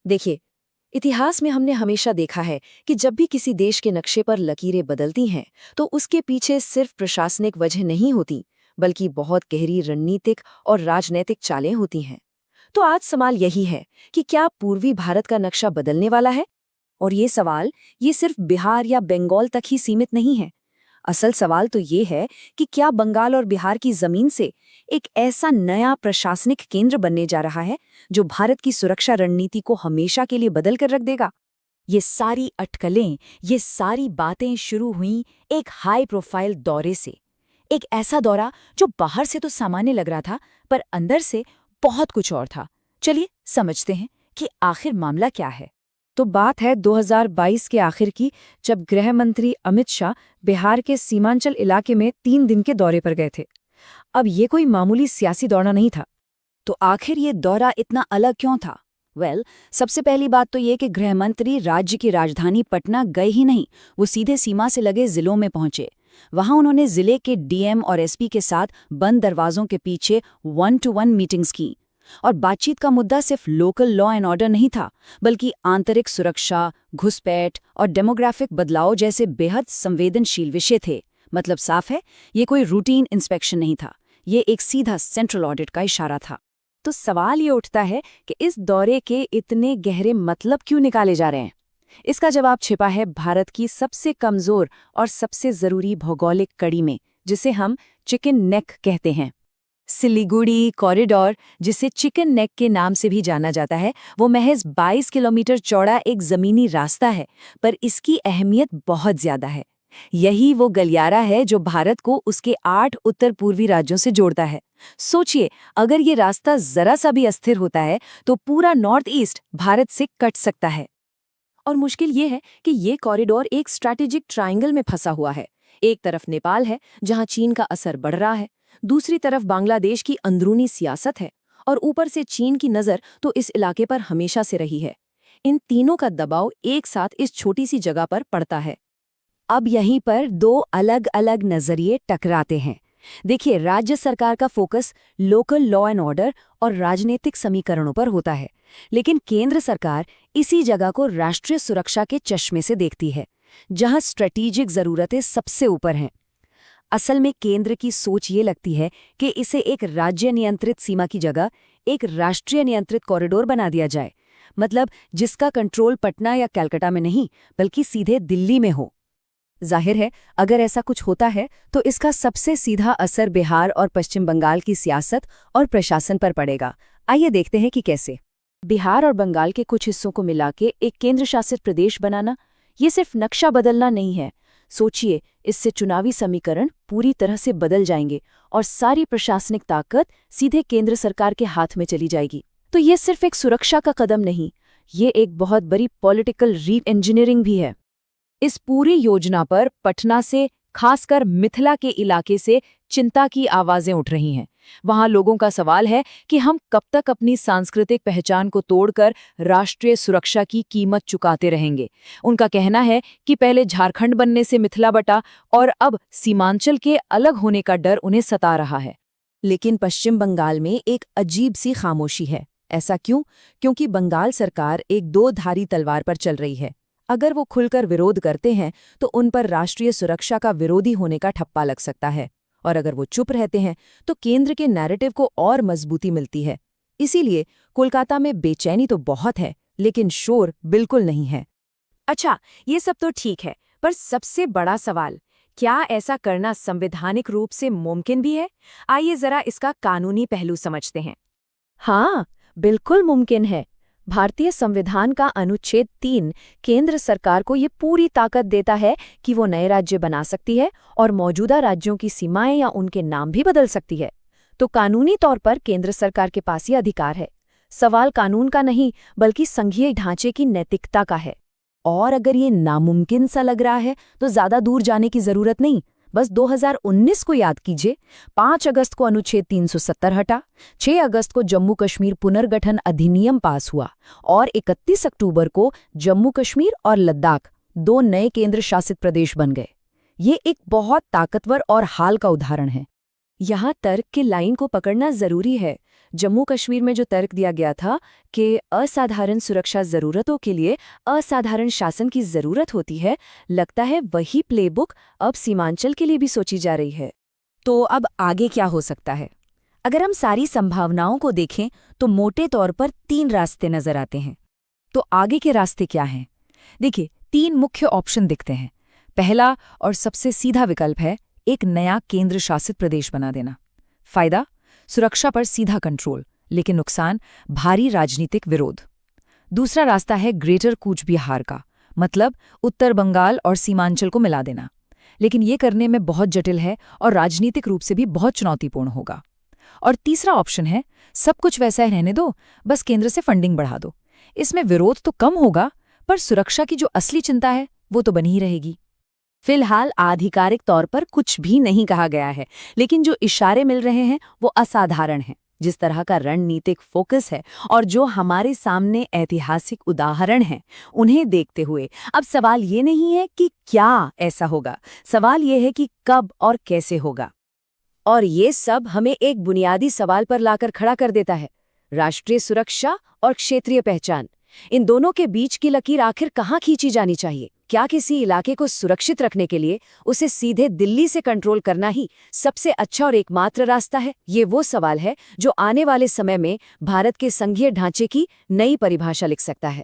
देखिए, इतिहास में हमने हमेशा देखा है कि जब भी किसी देश के नक्शे पर लकीरें बदलती हैं, तो उसके पीछे सिर्फ प्रशासनिक वजह नहीं होती, बल्कि बहुत गहरी रणनीतिक और राजनैतिक चालें होती हैं। तो आज सवाल यही है कि क्या पूर्वी भारत का नक्शा बदलने वाला है? और ये सवाल ये सिर्फ बिहार या बंगाल तक ही सीमित नहीं है। असल सवाल तो ये है कि क्या बंगाल और बिहार की जमीन से एक ऐसा नया प्रशासनिक केंद्र बनने जा रहा है जो भारत की सुरक्षा रणनीति को हमेशा के लिए बदल कर रख देगा। ये सारी अटकलें, ये सारी बातें शुरू हुई एक हाई प्रोफाइल दौरे से। एक ऐसा दौरा जो बाहर से तो सामान्य लग रहा था, पर अंदर से बहुत कुछ और था। चलिए समझते हैं कि आखिर मामला क्या है। तो बात है 2022 के आखिर की, जब गृह मंत्री अमित शाह बिहार के सीमांचल इलाके में 3 दिन के दौरे पर गए थे। अब ये कोई मामूली सियासी दौरा नहीं था। तो आखिर ये दौरा इतना अलग क्यों था? सबसे पहली बात तो ये कि गृह मंत्री राज्य की राजधानी पटना गए ही नहीं, वो सीधे सीमा से लगे जिलों में पहुंचे। वहां उन्होंने जिले के डीएम और एसपी के साथ बंद दरवाजों के पीछे 1-to-1 मीटिंग्स की। और बातचीत का मुद्दा सिर्फ लोकल लॉ एंड ऑर्डर नहीं था, बल्कि आंतरिक सुरक्षा, घुसपैठ और डेमोग्राफिक बदलाव जैसे बेहद संवेदनशील विषय थे। मतलब साफ है, ये कोई रूटीन इंस्पेक्शन नहीं था, ये एक सीधा सेंट्रल ऑडिट का इशारा था। तो सवाल ये उठता है कि इस दौरे के इतने गहरे मतलब क्यों निकाले जा रहे हैं? इसका जवाब छिपा है भारत की सबसे कमजोर और सबसे जरूरी भौगोलिक कड़ी में, जिसे हम चिकन नेक कहते हैं। सिलीगुड़ी कॉरिडोर, जिसे चिकन नेक के नाम से भी जाना जाता है, वो महज 22 किलोमीटर चौड़ा एक जमीनी रास्ता है, पर इसकी अहमियत बहुत ज्यादा है। यही वो गलियारा है जो भारत को उसके 8 उत्तर पूर्वी राज्यों से जोड़ता है। सोचिए, अगर ये रास्ता जरा सा भी अस्थिर होता है तो पूरा नॉर्थ ईस्ट भारत से कट सकता है। और मुश्किल ये है कि ये कॉरिडोर एक स्ट्रैटेजिक ट्रायंगल में फंसा हुआ है। एक तरफ नेपाल है, जहां चीन का असर बढ़ रहा है, दूसरी तरफ बांग्लादेश की अंदरूनी सियासत है, और ऊपर से चीन की नज़र तो इस इलाके पर हमेशा से रही है। इन तीनों का दबाव एक साथ इस छोटी सी जगह पर पड़ता है। अब यहीं पर दो अलग अलग नजरिए टकराते हैं। देखिए, राज्य सरकार का focus local law and order और राजनीतिक समीकरणों पर होता है, लेकिन केंद्र सरकार इसी जगह को राष्ट्रीय सुरक्षा के चश्मे से देखती है, जहां स्ट्रेटेजिक जरूरतें सबसे ऊपर हैं। असल में केंद्र की सोच ये लगती है कि इसे एक राज्य नियंत्रित सीमा की जगह एक राष्ट्रीय नियंत्रित कॉरिडोर बना दिया जाए। मतलब जिसका कंट्रोल पटना या कलकत्ता में नहीं, बल्कि सीधे दिल्ली में हो। जाहिर है, अगर ऐसा कुछ होता है तो इसका सबसे सीधा असर बिहार और पश्चिम बंगाल की सियासत और प्रशासन पर पड़ेगा। आइए देखते हैं कि कैसे। बिहार और बंगाल के कुछ हिस्सों को मिला के एक केंद्र शासित प्रदेश बनाना, ये सिर्फ नक्शा बदलना नहीं है। सोचिए, इससे चुनावी समीकरण पूरी तरह से बदल जाएंगे और सारी प्रशासनिक ताकत सीधे केंद्र सरकार के हाथ में चली जाएगी। तो ये सिर्फ एक सुरक्षा का कदम नहीं, ये एक बहुत बड़ी पॉलिटिकल री इंजीनियरिंग भी है। इस पूरी योजना पर पटना से, खासकर मिथिला के इलाके से चिंता की आवाजें उठ रही हैं। वहां लोगों का सवाल है कि हम कब तक अपनी सांस्कृतिक पहचान को तोड़कर राष्ट्रीय सुरक्षा की कीमत चुकाते रहेंगे। उनका कहना है कि पहले झारखंड बनने से मिथिला बटा और अब सीमांचल के अलग होने का डर उन्हें सता रहा है। लेकिन पश्चिम बंगाल में एक अजीब सी खामोशी है। ऐसा क्यों? क्योंकि बंगाल सरकार एक दो धारी तलवार पर चल रही है। अगर वो खुलकर विरोध करते हैं तो उन पर राष्ट्रीय सुरक्षा का विरोधी होने का ठप्पा लग सकता है, और अगर वो चुप रहते हैं तो केंद्र के नैरेटिव को और मजबूती मिलती है। इसीलिए कोलकाता में बेचैनी तो बहुत है, लेकिन शोर बिल्कुल नहीं है। अच्छा, ये सब तो ठीक है, पर सबसे बड़ा सवाल, क्या ऐसा करना संवैधानिक रूप से मुमकिन भी है? आइए जरा इसका कानूनी पहलू समझते हैं। हाँ, बिल्कुल मुमकिन है। भारतीय संविधान का अनुच्छेद 3 केंद्र सरकार को ये पूरी ताकत देता है कि वो नए राज्य बना सकती है और मौजूदा राज्यों की सीमाएं या उनके नाम भी बदल सकती है। तो कानूनी तौर पर केंद्र सरकार के पास ये अधिकार है। सवाल कानून का नहीं, बल्कि संघीय ढांचे की नैतिकता का है। और अगर ये नामुमकिन सा लग रहा है तो ज्यादा दूर जाने की जरूरत नहीं। बस 2019 को याद कीजिए। 5 अगस्त को अनुच्छेद 370 हटा, 6 अगस्त को जम्मू कश्मीर पुनर्गठन अधिनियम पास हुआ और 31 अक्टूबर को जम्मू कश्मीर और लद्दाख 2 नए केंद्र शासित प्रदेश बन गए। ये एक बहुत ताकतवर और हाल का उदाहरण है। यहाँ तर्क की लाइन को पकड़ना जरूरी है। जम्मू कश्मीर में जो तर्क दिया गया था कि असाधारण सुरक्षा जरूरतों के लिए असाधारण शासन की जरूरत होती है, लगता है वही प्लेबुक अब सीमांचल के लिए भी सोची जा रही है। तो अब आगे क्या हो सकता है? अगर हम सारी संभावनाओं को देखें तो मोटे तौर पर 3 रास्ते नजर आते हैं। तो आगे के रास्ते क्या हैं? देखिए, 3 मुख्य ऑप्शन दिखते हैं। पहला और सबसे सीधा विकल्प है एक नया केंद्र शासित प्रदेश बना देना। फायदा, सुरक्षा पर सीधा कंट्रोल, लेकिन नुकसान भारी राजनीतिक विरोध। दूसरा रास्ता है ग्रेटर कूच बिहार का, मतलब उत्तर बंगाल और सीमांचल को मिला देना, लेकिन ये करने में बहुत जटिल है और राजनीतिक रूप से भी बहुत चुनौतीपूर्ण होगा। और तीसरा ऑप्शन है सब कुछ वैसा ही रहने दो, बस केंद्र से फंडिंग बढ़ा दो। इसमें विरोध तो कम होगा, पर सुरक्षा की जो असली चिंता है वो तो बनी ही रहेगी। फिलहाल आधिकारिक तौर पर कुछ भी नहीं कहा गया है, लेकिन जो इशारे मिल रहे हैं वो असाधारण हैं। जिस तरह का रणनीतिक फोकस है और जो हमारे सामने ऐतिहासिक उदाहरण हैं, उन्हें देखते हुए अब सवाल ये नहीं है कि क्या ऐसा होगा, सवाल ये है कि कब और कैसे होगा। और ये सब हमें एक बुनियादी सवाल पर लाकर खड़ा कर देता है, राष्ट्रीय सुरक्षा और क्षेत्रीय पहचान। इन दोनों के बीच की लकीर आखिर कहाँ खींची जानी चाहिए? क्या किसी इलाके को सुरक्षित रखने के लिए उसे सीधे दिल्ली से कंट्रोल करना ही सबसे अच्छा और एकमात्र रास्ता है? ये वो सवाल है जो आने वाले समय में भारत के संघीय ढांचे की नई परिभाषा लिख सकता है।